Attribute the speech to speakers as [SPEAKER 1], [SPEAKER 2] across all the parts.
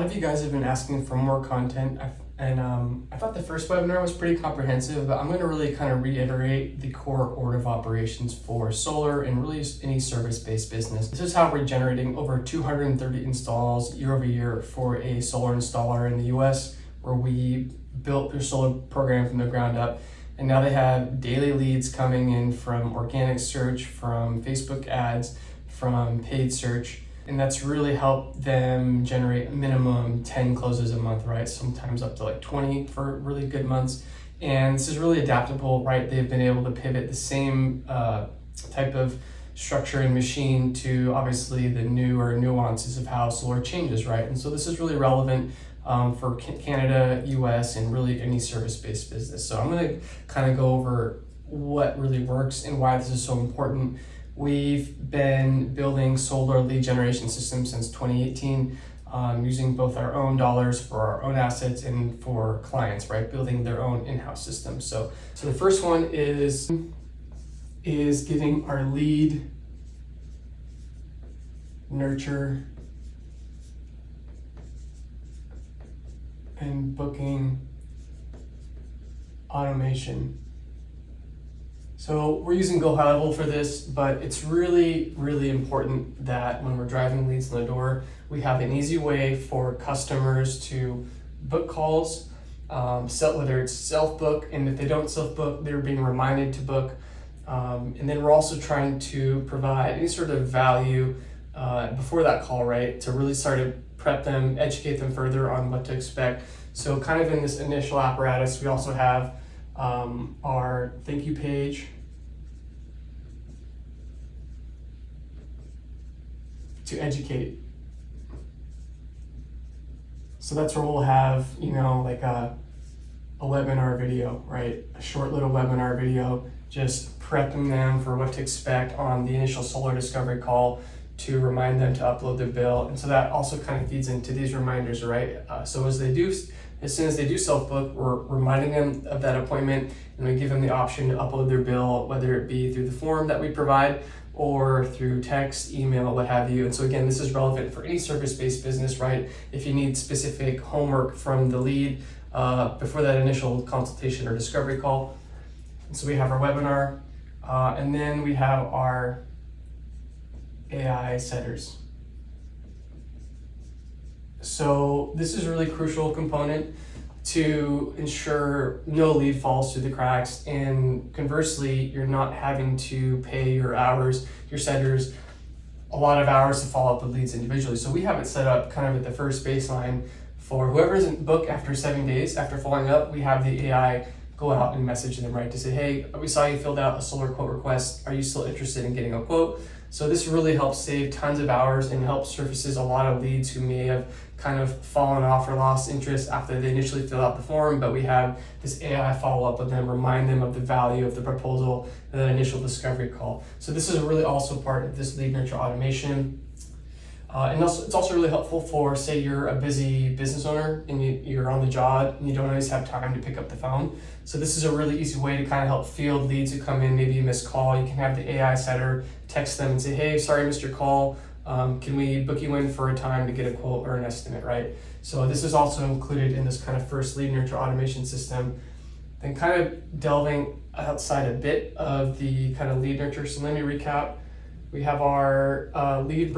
[SPEAKER 1] lot of you guys have been asking for more content, I thought the first webinar was pretty comprehensive, but I'm going to really kind of reiterate the core order of operations for solar and really any service-based business. This is how we're generating over 230 installs year over year for a solar installer in the US, where we built their solar program from the ground up. And now they have daily leads coming in from organic search, from Facebook ads, from paid search. And that's really helped them generate minimum 10 closes a month, right? Sometimes up to like 20 for really good months. And this is really adaptable, right? They've been able to pivot the same type of structure and machine to obviously the newer nuances of how solar changes, right? And so this is really relevant for Canada, US, and really any service-based business. So I'm gonna kind of go over what really works and why this is so important. We've been building solar lead generation systems since 2018, using both our own dollars for our own assets and for clients, right? Building their own in-house systems. So the first one is getting our lead nurture and booking automation. So we're using Go High Level for this, but it's really, really important that when we're driving leads in the door, we have an easy way for customers to book calls, whether it's self-book, and if they don't self-book, they're being reminded to book. And then we're also trying to provide any sort of value before that call, right? To really start to prep them, educate them further on what to expect. So kind of in this initial apparatus, we also have our thank you page to educate. So that's where we'll have, like a webinar video, right? A short little webinar video, just prepping them for what to expect on the initial solar discovery call to remind them to upload their bill. And so that also kind of feeds into these reminders, right? So as soon as they do self-book, we're reminding them of that appointment, and we give them the option to upload their bill, whether it be through the form that we provide or through text, email, what have you. And so again, this is relevant for any service-based business, right? If you need specific homework from the lead before that initial consultation or discovery call. And so we have our webinar, and then we have our AI setters. So this is a really crucial component to ensure no lead falls through the cracks, and conversely, you're not having to pay your setters, a lot of hours to follow up with leads individually. So we have it set up kind of at the first baseline for whoever isn't booked after 7 days after following up. We have the AI go out and message them, right, to say, hey, we saw you filled out a solar quote request. Are you still interested in getting a quote? So this really helps save tons of hours and helps surfaces a lot of leads who may have kind of fallen off or lost interest after they initially fill out the form, but we have this AI follow up with them, remind them of the value of the proposal and that initial discovery call. So this is really also part of this lead nurture automation. And also, it's also really helpful for, say you're a busy business owner and you're on the job and you don't always have time to pick up the phone. So this is a really easy way to kind of help field leads who come in, maybe you missed call. You can have the AI setter text them and say, hey, sorry I missed your call. Can we book you in for a time to get a quote or an estimate, right? So this is also included in this kind of first lead nurture automation system. Then kind of delving outside a bit of the kind of lead nurture. So let me recap. We have our lead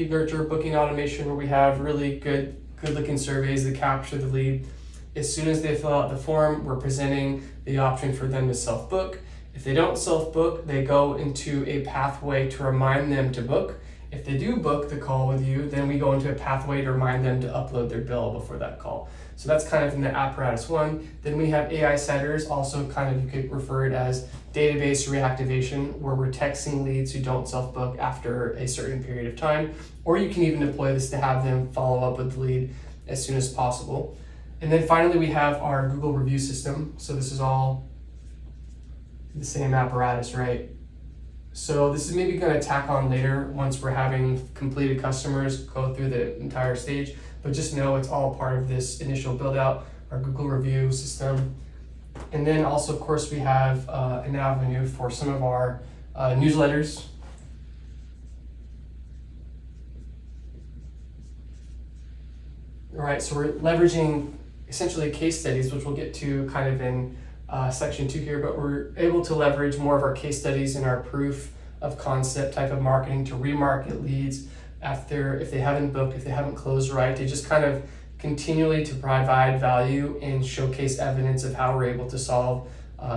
[SPEAKER 1] nurture booking automation, where we have really good looking surveys that capture the lead. As soon as they fill out the form, we're presenting the option for them to self-book. If they don't self-book, they go into a pathway to remind them to book. If they do book the call with you, then we go into a pathway to remind them to upload their bill before that call. So that's kind of in the apparatus one. Then we have AI setters, also kind of, you could refer it as database reactivation, where we're texting leads who don't self-book after a certain period of time. Or you can even deploy this to have them follow up with the lead as soon as possible. And then finally, we have our Google review system. So this is all the same apparatus, right? So this is maybe going to tack on later once we're having completed customers go through the entire stage, but just know it's all part of this initial build out, our Google review system. And then also, of course, we have an avenue for some of our newsletters. right? So we're leveraging essentially case studies, which we'll get to kind of in section 2 here, but we're able to leverage more of our case studies and our proof of concept type of marketing to remarket leads after, if they haven't booked, if they haven't closed right, to just kind of continually to provide value and showcase evidence of how we're able to solve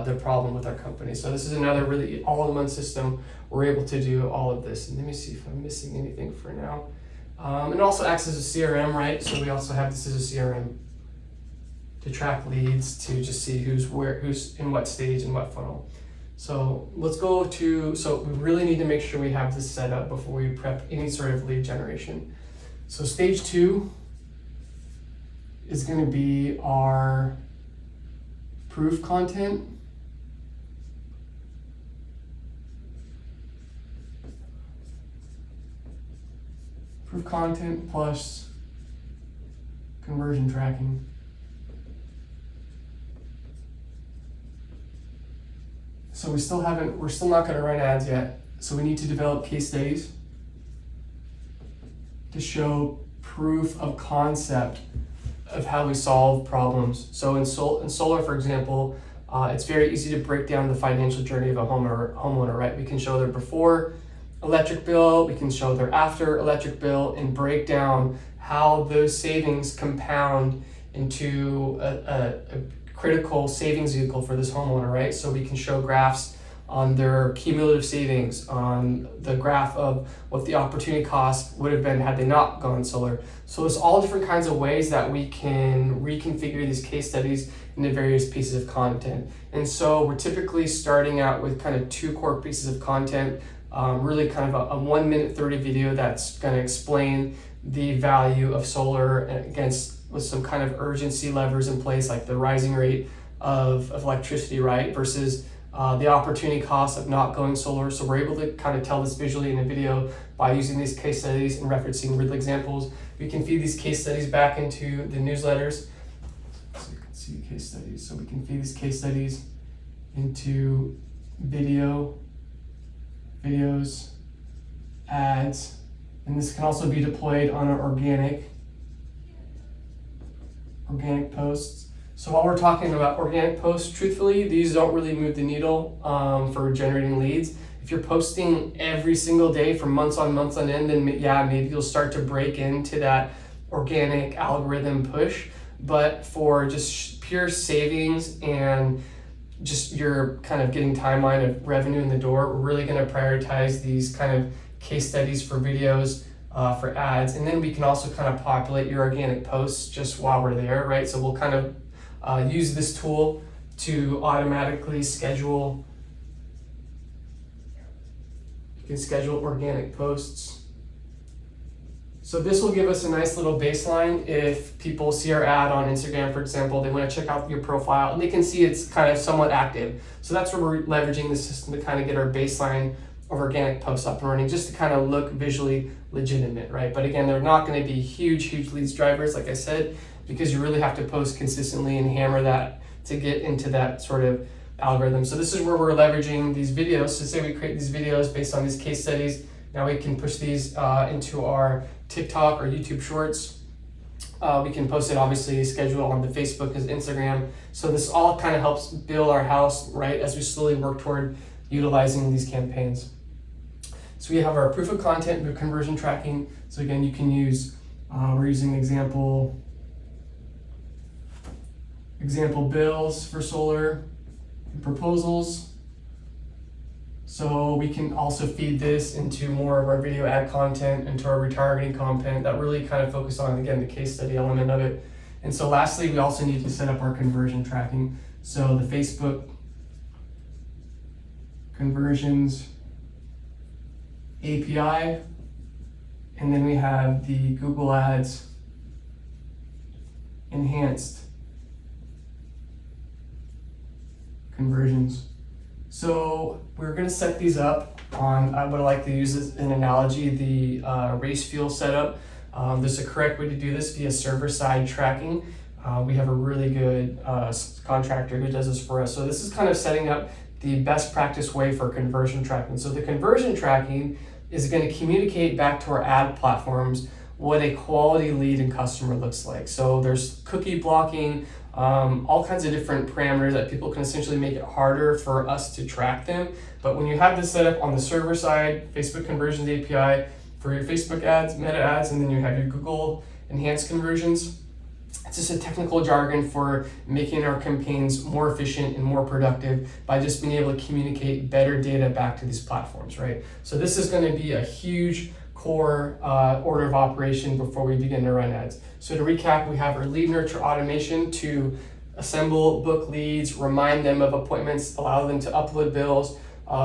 [SPEAKER 1] the problem with our company. So this is another really all-in-one system. We're able to do all of this. And let me see if I'm missing anything for now. It also acts as a CRM, right? So we also have this as a CRM to track leads, to just see who's in what stage and what funnel. So let's go to, so we really need to make sure we have this set up before we prep any sort of lead generation. So stage 2 is going to be our proof content. Proof content plus conversion tracking. So we're still not going to run ads yet. So we need to develop case studies to show proof of concept of how we solve problems. So in solar, for example, it's very easy to break down the financial journey of a homeowner, right? We can show their before electric bill, we can show their after electric bill, and break down how those savings compound into a critical savings vehicle for this homeowner, right? So we can show graphs on their cumulative savings, on the graph of what the opportunity cost would have been had they not gone solar. So there's all different kinds of ways that we can reconfigure these case studies into various pieces of content. And so we're typically starting out with kind of 2 core pieces of content, really kind of a 1 minute 30 video that's going to explain the value of solar with some kind of urgency levers in place, like the rising rate of electricity, right, versus the opportunity cost of not going solar. So we're able to kind of tell this visually in a video by using these case studies and referencing real examples. We can feed these case studies back into the newsletters. So you can see case studies. So we can feed these case studies into videos, ads, and this can also be deployed on our organic posts. So while we're talking about organic posts, truthfully, these don't really move the needle for generating leads. If you're posting every single day for months on end, then yeah, maybe you'll start to break into that organic algorithm push. But for just pure savings and just your kind of getting timeline of revenue in the door, we're really going to prioritize these kind of case studies for videos, for ads, and then we can also kind of populate your organic posts just while we're there, right? So we'll kind of use this tool to automatically schedule. You can schedule organic posts. So this will give us a nice little baseline. If people see our ad on Instagram, for example, they want to check out your profile and they can see it's kind of somewhat active. So that's where we're leveraging the system to kind of get our baseline of organic posts up and running, just to kind of look visually legitimate, right? But again, they're not going to be huge leads drivers, like I said, because you really have to post consistently and hammer that to get into that sort of algorithm. So this is where we're leveraging these videos. So say we create these videos based on these case studies. Now we can push these into our TikTok or YouTube Shorts. We can post it, obviously, schedule on the Facebook as Instagram. So this all kind of helps build our house, right, as we slowly work toward utilizing these campaigns. So we have our proof of content and conversion tracking. So again, you can use, we're using example bills for solar, proposals. So we can also feed this into more of our video ad content, into our retargeting content that really kind of focus on, again, the case study element of it. And so lastly, we also need to set up our conversion tracking. So the Facebook conversions API, and then we have the Google Ads enhanced conversions. So we're going to set these up on, I would like to use as an analogy, the race fuel setup. There's a correct way to do this via server-side tracking. We have a really good contractor who does this for us. So this is kind of setting up the best practice way for conversion tracking. So the conversion tracking is going to communicate back to our ad platforms what a quality lead and customer looks like. So there's cookie blocking, all kinds of different parameters that people can essentially make it harder for us to track them. But when you have this set up on the server side, Facebook Conversions API for your Facebook ads, Meta ads, and then you have your Google enhanced conversions, it's just a technical jargon for making our campaigns more efficient and more productive by just being able to communicate better data back to these platforms, right? So this is going to be a huge core order of operation before we begin to run ads. So to recap, we have our lead nurture automation to assemble, book leads, remind them of appointments, allow them to upload bills.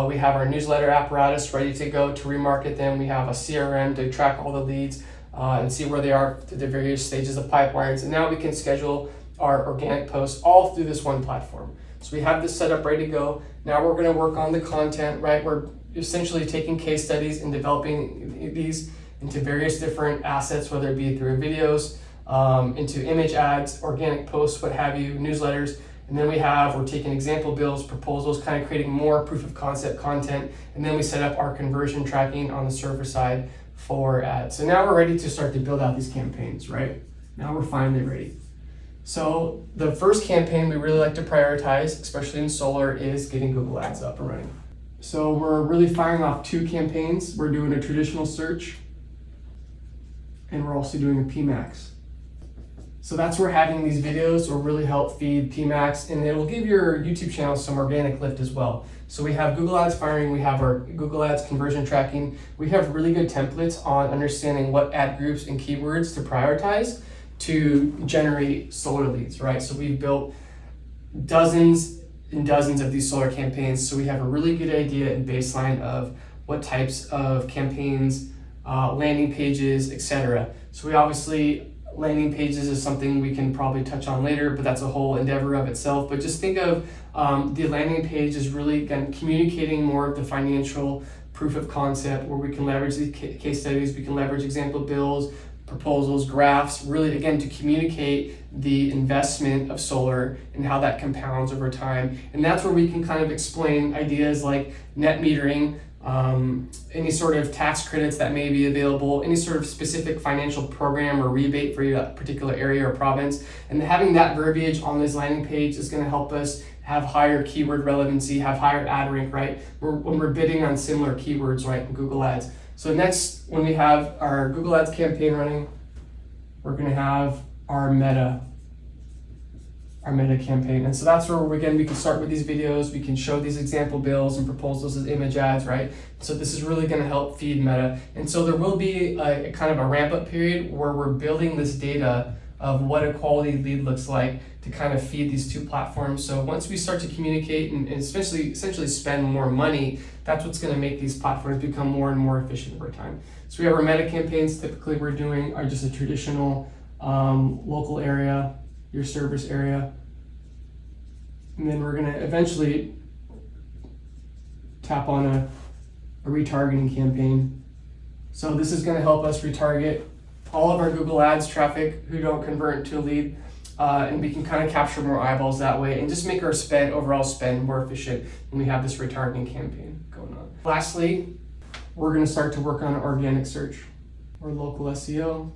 [SPEAKER 1] We have our newsletter apparatus ready to go to remarket them. We have a CRM to track all the leads and see where they are through the various stages of pipelines. And now we can schedule our organic posts all through this one platform. So we have this set up ready to go. Now we're going to work on the content, right? We're essentially taking case studies and developing these into various different assets, whether it be through videos, into image ads, organic posts, what have you, newsletters. And then we're taking example bills, proposals, kind of creating more proof of concept content. And then we set up our conversion tracking on the server side for ads. So now we're ready to start to build out these campaigns, right? Now we're finally ready. So the first campaign we really like to prioritize, especially in solar, is getting Google Ads up and running. So we're really firing off two campaigns. We're doing a traditional search, and we're also doing a PMAX. So that's where having these videos will really help feed PMAX, and it will give your YouTube channel some organic lift as well. So we have Google Ads firing, we have our Google Ads conversion tracking. We have really good templates on understanding what ad groups and keywords to prioritize to generate solar leads, right? So we've built dozens and dozens of these solar campaigns. So we have a really good idea and baseline of what types of campaigns, landing pages, etc. So we obviously, landing pages is something we can probably touch on later, but that's a whole endeavor of itself. But just think of the landing page is really, again, communicating more of the financial proof of concept where we can leverage the case studies, we can leverage example bills, proposals, graphs, really, again, to communicate the investment of solar and how that compounds over time. And that's where we can kind of explain ideas like net metering, any sort of tax credits that may be available, any sort of specific financial program or rebate for your particular area or province. And having that verbiage on this landing page is going to help us have higher keyword relevancy, have higher ad rank, right? When we're bidding on similar keywords, right, in Google Ads. So next, when we have our Google Ads campaign running, we're going to have our meta campaign. And so that's where, again, we can start with these videos, we can show these example bills and proposals as image ads, right? So this is really going to help feed meta. And so there will be a kind of a ramp up period where we're building this data of what a quality lead looks like to kind of feed these two platforms. So once we start to communicate and essentially spend more money, that's what's going to make these platforms become more and more efficient over time. So we have our meta campaigns. Typically we're doing are just a traditional local area, your service area. And then we're going to eventually tap on a retargeting campaign. So this is going to help us retarget all of our Google Ads traffic who don't convert to a lead, and we can kind of capture more eyeballs that way and just make our overall spend more efficient when we have this retargeting campaign going on. Lastly, we're going to start to work on organic search or local SEO,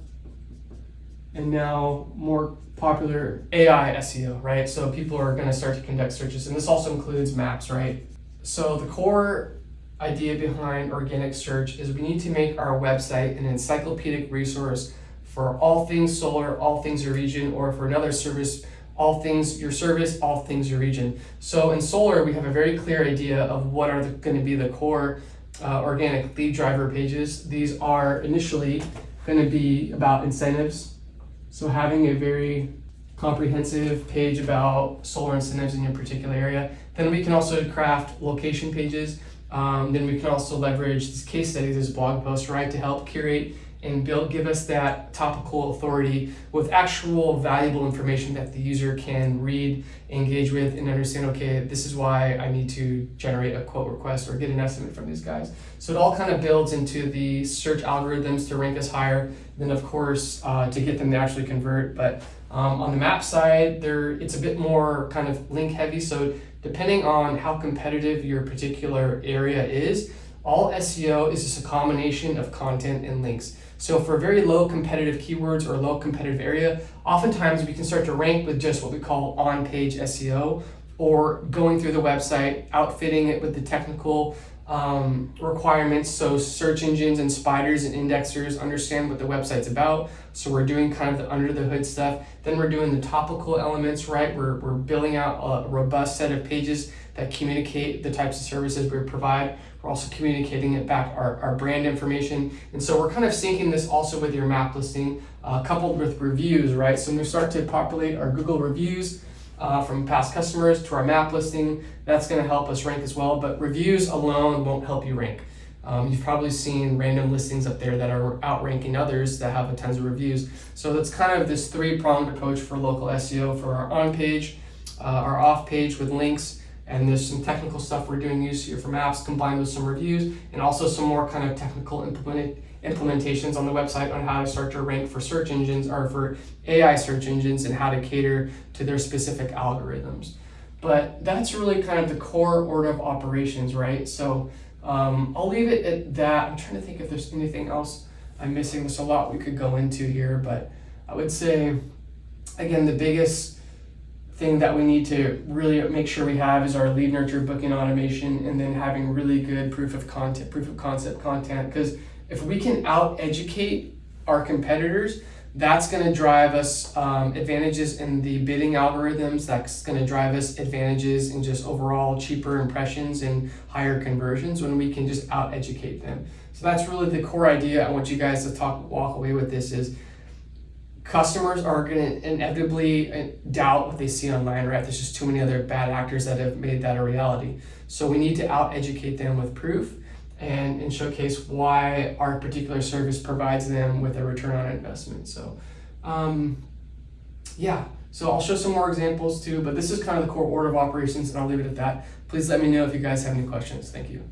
[SPEAKER 1] and now more popular AI SEO, right? So people are going to start to conduct searches, and this also includes maps, right? So the core idea behind organic search is we need to make our website an encyclopedic resource for all things solar, all things your region, or for another service, all things your service, all things your region. So in solar, we have a very clear idea of what are going to be the core organic lead driver pages. These are initially going to be about incentives. So having a very comprehensive page about solar incentives in your particular area. Then we can also craft location pages. Then we can also leverage these case studies as blog posts, right, to help curate and give us that topical authority with actual valuable information that the user can read, engage with, and understand, okay, this is why I need to generate a quote request or get an estimate from these guys. So it all kind of builds into the search algorithms to rank us higher, then of course to get them to actually convert. But on the map side, it's a bit more kind of link heavy. So depending on how competitive your particular area is, all SEO is just a combination of content and links. So for very low competitive keywords or low competitive area, oftentimes we can start to rank with just what we call on-page SEO, or going through the website, outfitting it with the technical requirements, so search engines and spiders and indexers understand what the website's about. So we're doing kind of the under the hood stuff. Then we're doing the topical elements, right? We're building out a robust set of pages that communicate the types of services we provide. We're also communicating it back our brand information. And so we're kind of syncing this also with your map listing, coupled with reviews, right? So when we start to populate our Google reviews from past customers to our map listing, that's going to help us rank as well. But reviews alone won't help you rank. You've probably seen random listings up there that are outranking others that have tons of reviews. So that's kind of this three-pronged approach for local SEO, for our on-page, our off-page with links, and there's some technical stuff we're doing use here for maps combined with some reviews, and also some more kind of technical implementations on the website on how to start to rank for search engines or for AI search engines and how to cater to their specific algorithms. But that's really kind of the core order of operations, right? So I'll leave it at that. I'm trying to think if there's anything else I'm missing. There's a lot we could go into here, but I would say, again, the biggest thing that we need to really make sure we have is our lead nurture booking automation, and then having really good proof of concept content. Because if we can out educate our competitors, that's going to drive us advantages in the bidding algorithms. That's going to drive us advantages in just overall cheaper impressions and higher conversions when we can just out educate them. So that's really the core idea. I want you guys to walk away with this is, customers are going to inevitably doubt what they see online, right? There's just too many other bad actors that have made that a reality. So we need to out-educate them with proof and showcase why our particular service provides them with a return on investment. So so I'll show some more examples too, but this is kind of the core order of operations, and I'll leave it at that. Please let me know if you guys have any questions. Thank you.